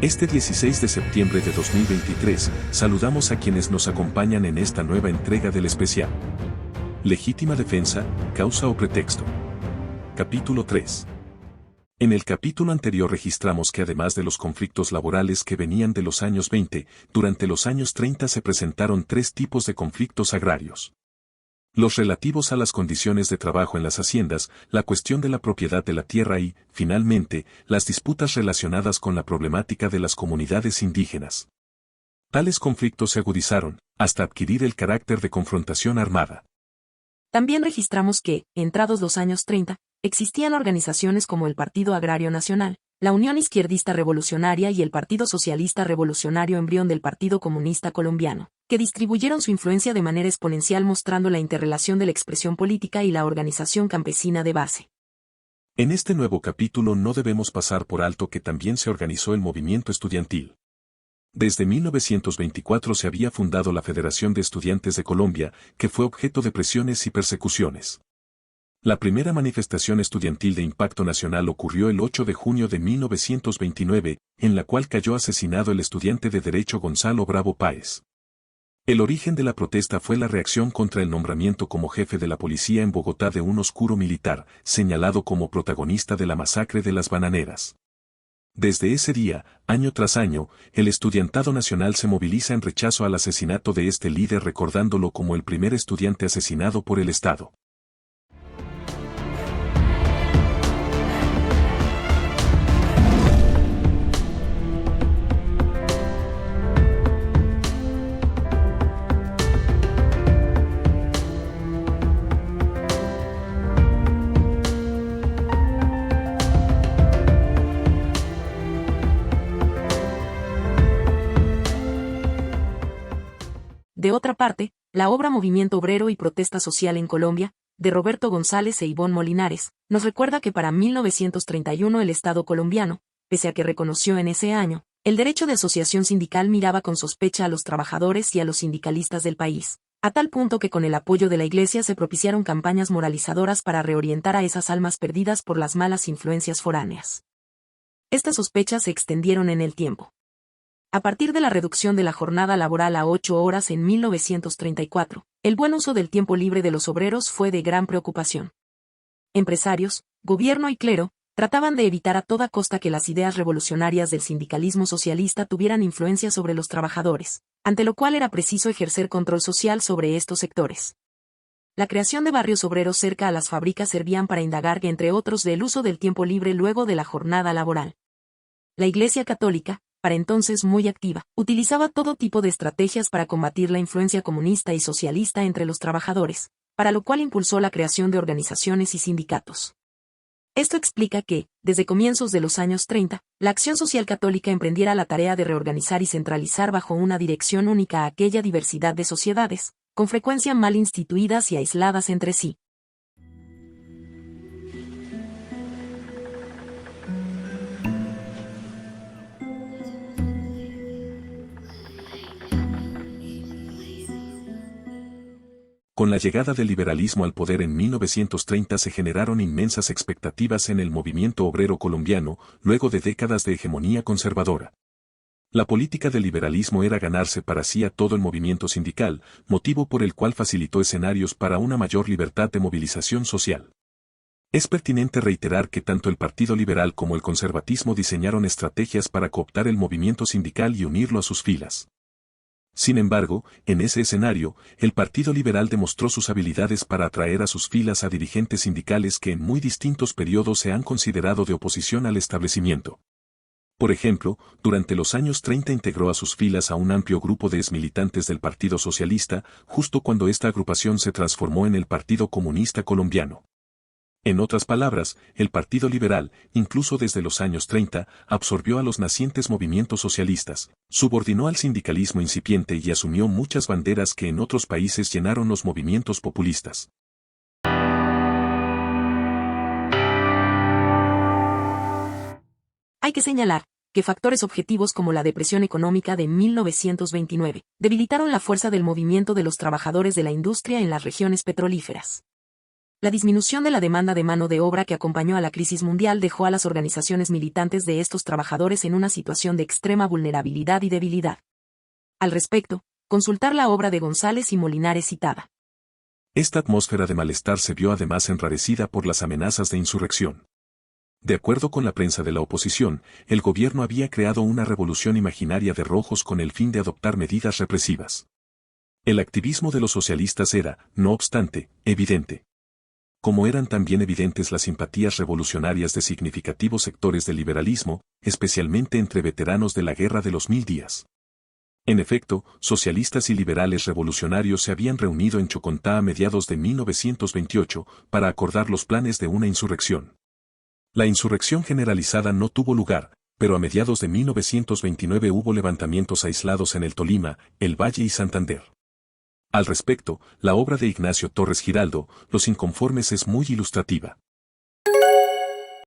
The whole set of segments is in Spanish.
Este 16 de septiembre de 2023, saludamos a quienes nos acompañan en esta nueva entrega del especial. Legítima defensa, causa o pretexto. Capítulo 3. En el capítulo anterior registramos que además de los conflictos laborales que venían de los años 20, durante los años 30 se presentaron tres tipos de conflictos agrarios. Los relativos a las condiciones de trabajo en las haciendas, la cuestión de la propiedad de la tierra y, finalmente, las disputas relacionadas con la problemática de las comunidades indígenas. Tales conflictos se agudizaron, hasta adquirir el carácter de confrontación armada. También registramos que, entrados los años 30, existían organizaciones como el Partido Agrario Nacional, la Unión Izquierdista Revolucionaria y el Partido Socialista Revolucionario, embrión del Partido Comunista Colombiano, que distribuyeron su influencia de manera exponencial, mostrando la interrelación de la expresión política y la organización campesina de base. En este nuevo capítulo no debemos pasar por alto que también se organizó el movimiento estudiantil. Desde 1924 se había fundado la Federación de Estudiantes de Colombia, que fue objeto de presiones y persecuciones. La primera manifestación estudiantil de impacto nacional ocurrió el 8 de junio de 1929, en la cual cayó asesinado el estudiante de Derecho Gonzalo Bravo Páez. El origen de la protesta fue la reacción contra el nombramiento como jefe de la policía en Bogotá de un oscuro militar, señalado como protagonista de la masacre de las Bananeras. Desde ese día, año tras año, el estudiantado nacional se moviliza en rechazo al asesinato de este líder, recordándolo como el primer estudiante asesinado por el Estado. De otra parte, la obra Movimiento Obrero y Protesta Social en Colombia, de Roberto González e Ivonne Molinares, nos recuerda que para 1931 el Estado colombiano, pese a que reconoció en ese año el derecho de asociación sindical, miraba con sospecha a los trabajadores y a los sindicalistas del país, a tal punto que con el apoyo de la Iglesia se propiciaron campañas moralizadoras para reorientar a esas almas perdidas por las malas influencias foráneas. Estas sospechas se extendieron en el tiempo. A partir de la reducción de la jornada laboral a 8 horas en 1934, el buen uso del tiempo libre de los obreros fue de gran preocupación. Empresarios, gobierno y clero trataban de evitar a toda costa que las ideas revolucionarias del sindicalismo socialista tuvieran influencia sobre los trabajadores, ante lo cual era preciso ejercer control social sobre estos sectores. La creación de barrios obreros cerca a las fábricas servían para indagar, entre otros, del uso del tiempo libre luego de la jornada laboral. La Iglesia Católica, para entonces muy activa, utilizaba todo tipo de estrategias para combatir la influencia comunista y socialista entre los trabajadores, para lo cual impulsó la creación de organizaciones y sindicatos. Esto explica que, desde comienzos de los años 30, la Acción Social Católica emprendiera la tarea de reorganizar y centralizar bajo una dirección única a aquella diversidad de sociedades, con frecuencia mal instituidas y aisladas entre sí. Con la llegada del liberalismo al poder en 1930 se generaron inmensas expectativas en el movimiento obrero colombiano, luego de décadas de hegemonía conservadora. La política del liberalismo era ganarse para sí a todo el movimiento sindical, motivo por el cual facilitó escenarios para una mayor libertad de movilización social. Es pertinente reiterar que tanto el Partido Liberal como el conservatismo diseñaron estrategias para cooptar el movimiento sindical y unirlo a sus filas. Sin embargo, en ese escenario, el Partido Liberal demostró sus habilidades para atraer a sus filas a dirigentes sindicales que en muy distintos periodos se han considerado de oposición al establecimiento. Por ejemplo, durante los años 30 integró a sus filas a un amplio grupo de exmilitantes del Partido Socialista, justo cuando esta agrupación se transformó en el Partido Comunista Colombiano. En otras palabras, el Partido Liberal, incluso desde los años 30, absorbió a los nacientes movimientos socialistas, subordinó al sindicalismo incipiente y asumió muchas banderas que en otros países llenaron los movimientos populistas. Hay que señalar que factores objetivos como la depresión económica de 1929 debilitaron la fuerza del movimiento de los trabajadores de la industria en las regiones petrolíferas. La disminución de la demanda de mano de obra que acompañó a la crisis mundial dejó a las organizaciones militantes de estos trabajadores en una situación de extrema vulnerabilidad y debilidad. Al respecto, consultar la obra de González y Molinares citada. Esta atmósfera de malestar se vio además enrarecida por las amenazas de insurrección. De acuerdo con la prensa de la oposición, el gobierno había creado una revolución imaginaria de rojos con el fin de adoptar medidas represivas. El activismo de los socialistas era, no obstante, evidente. Como eran también evidentes las simpatías revolucionarias de significativos sectores del liberalismo, especialmente entre veteranos de la Guerra de los Mil Días. En efecto, socialistas y liberales revolucionarios se habían reunido en Chocontá a mediados de 1928 para acordar los planes de una insurrección. La insurrección generalizada no tuvo lugar, pero a mediados de 1929 hubo levantamientos aislados en el Tolima, el Valle y Santander. Al respecto, la obra de Ignacio Torres Giraldo, Los Inconformes, es muy ilustrativa.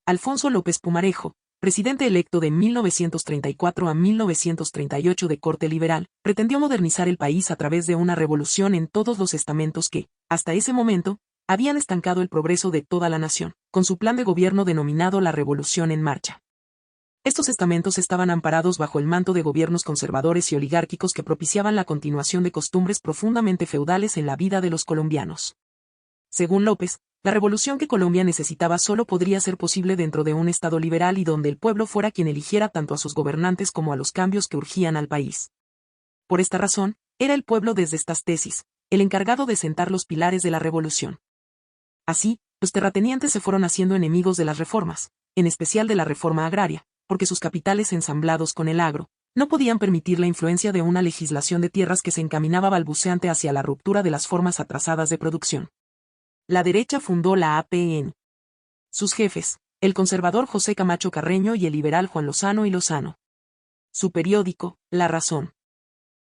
Alfonso López Pumarejo, presidente electo de 1934 a 1938 de corte liberal, pretendió modernizar el país a través de una revolución en todos los estamentos que, hasta ese momento, habían estancado el progreso de toda la nación, con su plan de gobierno denominado la Revolución en Marcha. Estos estamentos estaban amparados bajo el manto de gobiernos conservadores y oligárquicos que propiciaban la continuación de costumbres profundamente feudales en la vida de los colombianos. Según López, la revolución que Colombia necesitaba solo podría ser posible dentro de un Estado liberal y donde el pueblo fuera quien eligiera tanto a sus gobernantes como a los cambios que urgían al país. Por esta razón, era el pueblo desde estas tesis, el encargado de sentar los pilares de la revolución. Así, los terratenientes se fueron haciendo enemigos de las reformas, en especial de la reforma agraria, porque sus capitales ensamblados con el agro, no podían permitir la influencia de una legislación de tierras que se encaminaba balbuceante hacia la ruptura de las formas atrasadas de producción. La derecha fundó la APN. Sus jefes, el conservador José Camacho Carreño y el liberal Juan Lozano y Lozano. Su periódico, La Razón.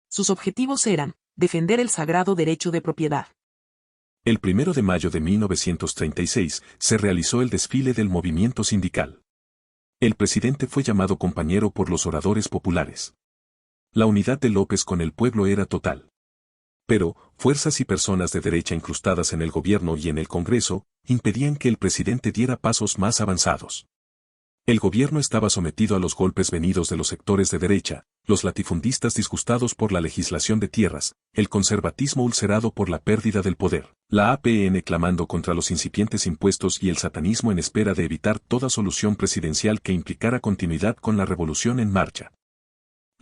Sus objetivos eran, defender el sagrado derecho de propiedad. El 1 de mayo de 1936 se realizó el desfile del movimiento sindical. El presidente fue llamado compañero por los oradores populares. La unidad de López con el pueblo era total. Pero, fuerzas y personas de derecha incrustadas en el gobierno y en el Congreso, impedían que el presidente diera pasos más avanzados. El gobierno estaba sometido a los golpes venidos de los sectores de derecha, los latifundistas disgustados por la legislación de tierras, el conservatismo ulcerado por la pérdida del poder, la APN clamando contra los incipientes impuestos y el satanismo en espera de evitar toda solución presidencial que implicara continuidad con la revolución en marcha.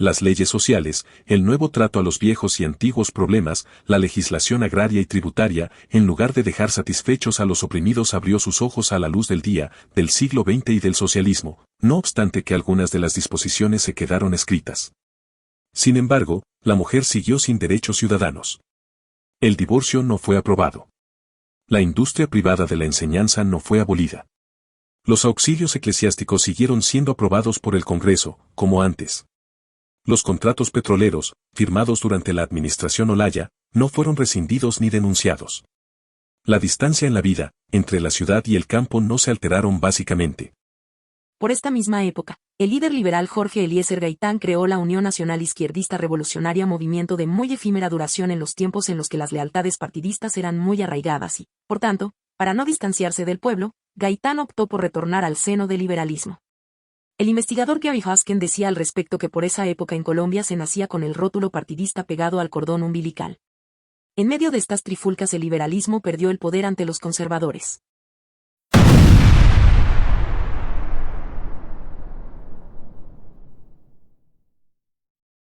Las leyes sociales, el nuevo trato a los viejos y antiguos problemas, la legislación agraria y tributaria, en lugar de dejar satisfechos a los oprimidos, abrió sus ojos a la luz del día, del siglo XX y del socialismo, no obstante que algunas de las disposiciones se quedaron escritas. Sin embargo, la mujer siguió sin derechos ciudadanos. El divorcio no fue aprobado. La industria privada de la enseñanza no fue abolida. Los auxilios eclesiásticos siguieron siendo aprobados por el Congreso, como antes. Los contratos petroleros, firmados durante la administración Olaya, no fueron rescindidos ni denunciados. La distancia en la vida, entre la ciudad y el campo, no se alteraron básicamente. Por esta misma época, el líder liberal Jorge Eliezer Gaitán creó la Unión Nacional Izquierdista Revolucionaria, movimiento de muy efímera duración en los tiempos en los que las lealtades partidistas eran muy arraigadas y, por tanto, para no distanciarse del pueblo, Gaitán optó por retornar al seno del liberalismo. El investigador Gary Husken decía al respecto que por esa época en Colombia se nacía con el rótulo partidista pegado al cordón umbilical. En medio de estas trifulcas el liberalismo perdió el poder ante los conservadores.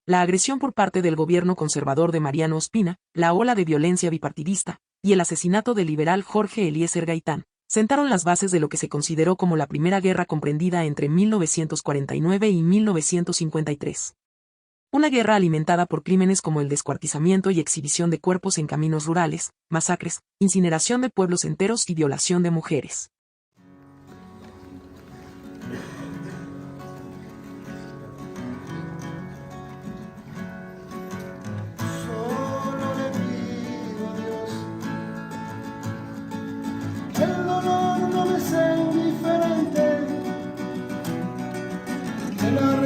La agresión por parte del gobierno conservador de Mariano Ospina, la ola de violencia bipartidista, y el asesinato del liberal Jorge Eliezer Gaitán, sentaron las bases de lo que se consideró como la Primera Guerra comprendida entre 1949 y 1953. Una guerra alimentada por crímenes como el descuartizamiento y exhibición de cuerpos en caminos rurales, masacres, incineración de pueblos enteros y violación de mujeres.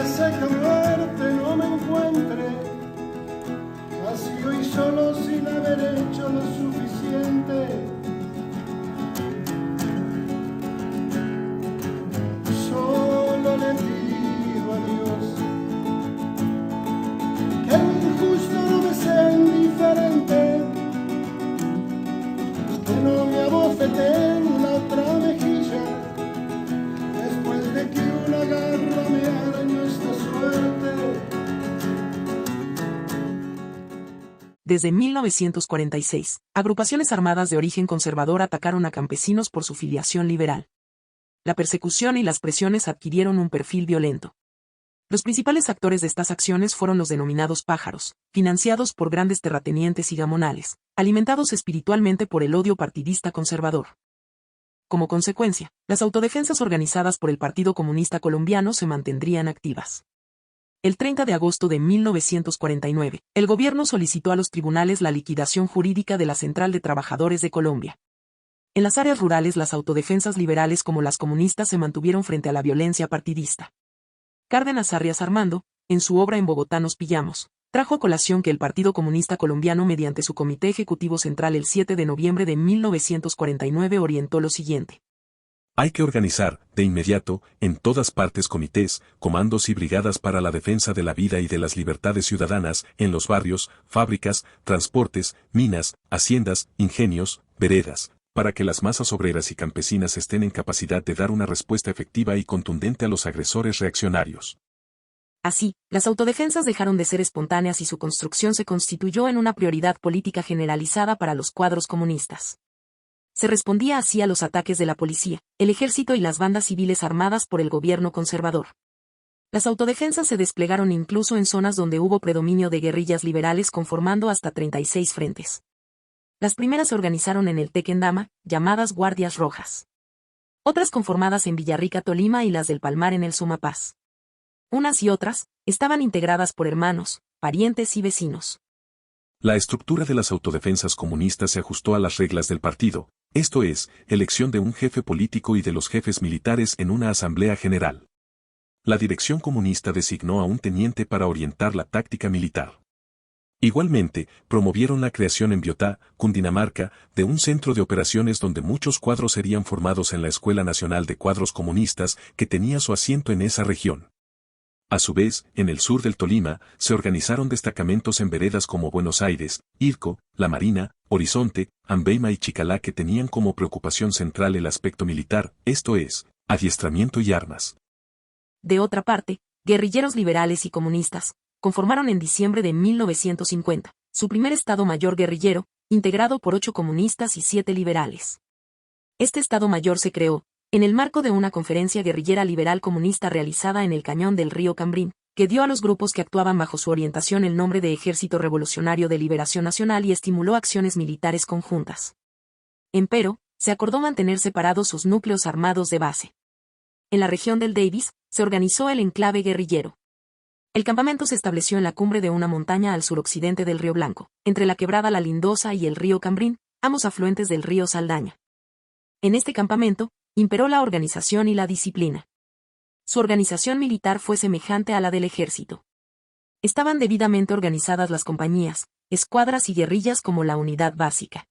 Reseca muerte no me encuentre, vacío y solo sin haber hecho lo suficiente. bofeté en la otra mejilla, después de que una garra me arañó esta suerte. Desde 1946, agrupaciones armadas de origen conservador atacaron a campesinos por su filiación liberal. La persecución y las presiones adquirieron un perfil violento. Los principales actores de estas acciones fueron los denominados pájaros, financiados por grandes terratenientes y gamonales, alimentados espiritualmente por el odio partidista conservador. Como consecuencia, las autodefensas organizadas por el Partido Comunista Colombiano se mantendrían activas. El 30 de agosto de 1949, el gobierno solicitó a los tribunales la liquidación jurídica de la Central de Trabajadores de Colombia. En las áreas rurales, las autodefensas liberales como las comunistas se mantuvieron frente a la violencia partidista. Cárdenas Arrias Armando, en su obra En Bogotá nos pillamos, trajo a colación que el Partido Comunista Colombiano mediante su Comité Ejecutivo Central el 7 de noviembre de 1949 orientó lo siguiente. Hay que organizar, de inmediato, en todas partes comités, comandos y brigadas para la defensa de la vida y de las libertades ciudadanas, en los barrios, fábricas, transportes, minas, haciendas, ingenios, veredas, para que las masas obreras y campesinas estén en capacidad de dar una respuesta efectiva y contundente a los agresores reaccionarios. Así, las autodefensas dejaron de ser espontáneas y su construcción se constituyó en una prioridad política generalizada para los cuadros comunistas. Se respondía así a los ataques de la policía, el ejército y las bandas civiles armadas por el gobierno conservador. Las autodefensas se desplegaron incluso en zonas donde hubo predominio de guerrillas liberales conformando hasta 36 frentes. Las primeras se organizaron en el Tequendama, llamadas Guardias Rojas. Otras conformadas en Villarrica, Tolima y las del Palmar en el Sumapaz. Unas y otras, estaban integradas por hermanos, parientes y vecinos. La estructura de las autodefensas comunistas se ajustó a las reglas del partido, esto es, elección de un jefe político y de los jefes militares en una asamblea general. La dirección comunista designó a un teniente para orientar la táctica militar. Igualmente, promovieron la creación en Biotá, Cundinamarca, de un centro de operaciones donde muchos cuadros serían formados en la Escuela Nacional de Cuadros Comunistas, que tenía su asiento en esa región. A su vez, en el sur del Tolima, se organizaron destacamentos en veredas como Buenos Aires, Irco, La Marina, Horizonte, Ambeima y Chicalá que tenían como preocupación central el aspecto militar, esto es, adiestramiento y armas. De otra parte, guerrilleros liberales y comunistas conformaron en diciembre de 1950 su primer Estado Mayor guerrillero, integrado por 8 comunistas y 7 liberales. Este Estado Mayor se creó en el marco de una conferencia guerrillera liberal comunista realizada en el cañón del río Cambrín, que dio a los grupos que actuaban bajo su orientación el nombre de Ejército Revolucionario de Liberación Nacional y estimuló acciones militares conjuntas. Empero, se acordó mantener separados sus núcleos armados de base. En la región del Davis, se organizó el enclave guerrillero. El campamento se estableció en la cumbre de una montaña al suroccidente del Río Blanco, entre la quebrada La Lindosa y el río Cambrín, ambos afluentes del río Saldaña. En este campamento, imperó la organización y la disciplina. Su organización militar fue semejante a la del ejército. Estaban debidamente organizadas las compañías, escuadras y guerrillas como la unidad básica.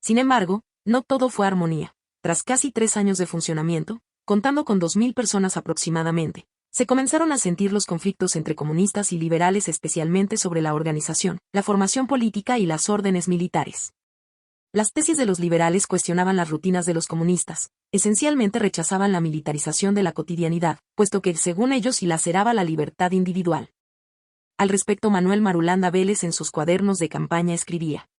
Sin embargo, no todo fue armonía. Tras casi 3 años de funcionamiento, contando con 2.000 personas aproximadamente, se comenzaron a sentir los conflictos entre comunistas y liberales especialmente sobre la organización, la formación política y las órdenes militares. Las tesis de los liberales cuestionaban las rutinas de los comunistas, esencialmente rechazaban la militarización de la cotidianidad, puesto que, según ellos, laceraba la libertad individual. Al respecto, Manuel Marulanda Vélez en sus cuadernos de campaña escribía: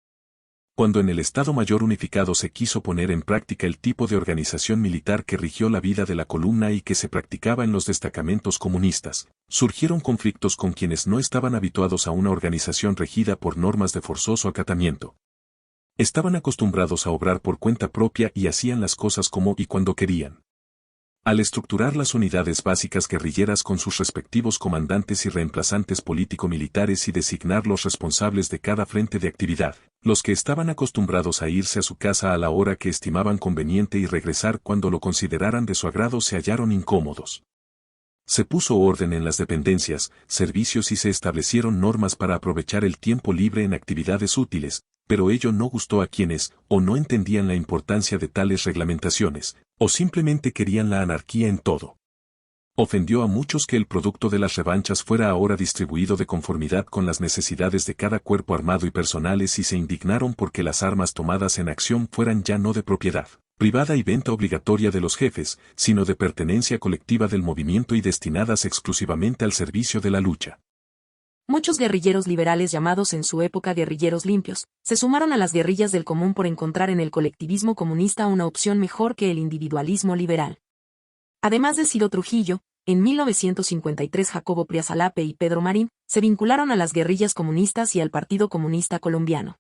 Cuando en el Estado Mayor unificado se quiso poner en práctica el tipo de organización militar que rigió la vida de la columna y que se practicaba en los destacamentos comunistas, surgieron conflictos con quienes no estaban habituados a una organización regida por normas de forzoso acatamiento. Estaban acostumbrados a obrar por cuenta propia y hacían las cosas como y cuando querían. Al estructurar las unidades básicas guerrilleras con sus respectivos comandantes y reemplazantes político-militares y designar los responsables de cada frente de actividad, los que estaban acostumbrados a irse a su casa a la hora que estimaban conveniente y regresar cuando lo consideraran de su agrado se hallaron incómodos. Se puso orden en las dependencias, servicios y se establecieron normas para aprovechar el tiempo libre en actividades útiles, pero ello no gustó a quienes, o no entendían la importancia de tales reglamentaciones, o simplemente querían la anarquía en todo. Ofendió a muchos que el producto de las revanchas fuera ahora distribuido de conformidad con las necesidades de cada cuerpo armado y personales y se indignaron porque las armas tomadas en acción fueran ya no de propiedad privada y venta obligatoria de los jefes, sino de pertenencia colectiva del movimiento y destinadas exclusivamente al servicio de la lucha. Muchos guerrilleros liberales llamados en su época guerrilleros limpios, se sumaron a las guerrillas del común por encontrar en el colectivismo comunista una opción mejor que el individualismo liberal. Además de Ciro Trujillo, en 1953 Jacobo Priazalape y Pedro Marín se vincularon a las guerrillas comunistas y al Partido Comunista Colombiano.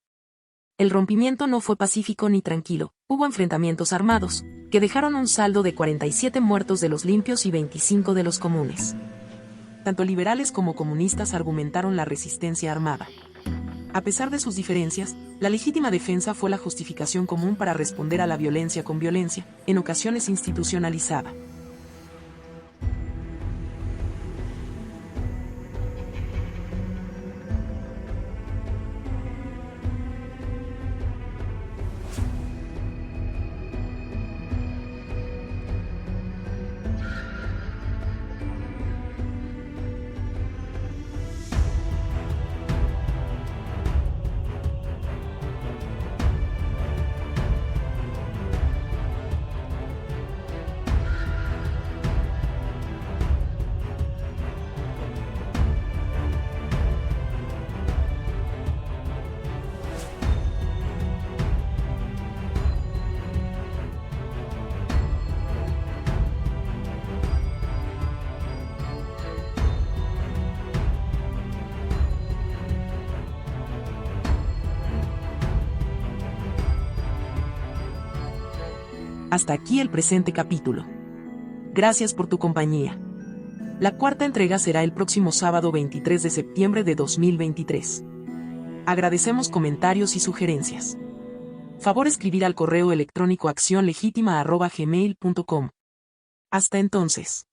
El rompimiento no fue pacífico ni tranquilo, hubo enfrentamientos armados, que dejaron un saldo de 47 muertos de los limpios y 25 de los comunes. Tanto liberales como comunistas argumentaron la resistencia armada. A pesar de sus diferencias, la legítima defensa fue la justificación común para responder a la violencia con violencia, en ocasiones institucionalizada. Hasta aquí el presente capítulo. Gracias por tu compañía. La cuarta entrega será el próximo sábado 23 de septiembre de 2023. Agradecemos comentarios y sugerencias. Favor escribir al correo electrónico accionlegitima@gmail.com. Hasta entonces.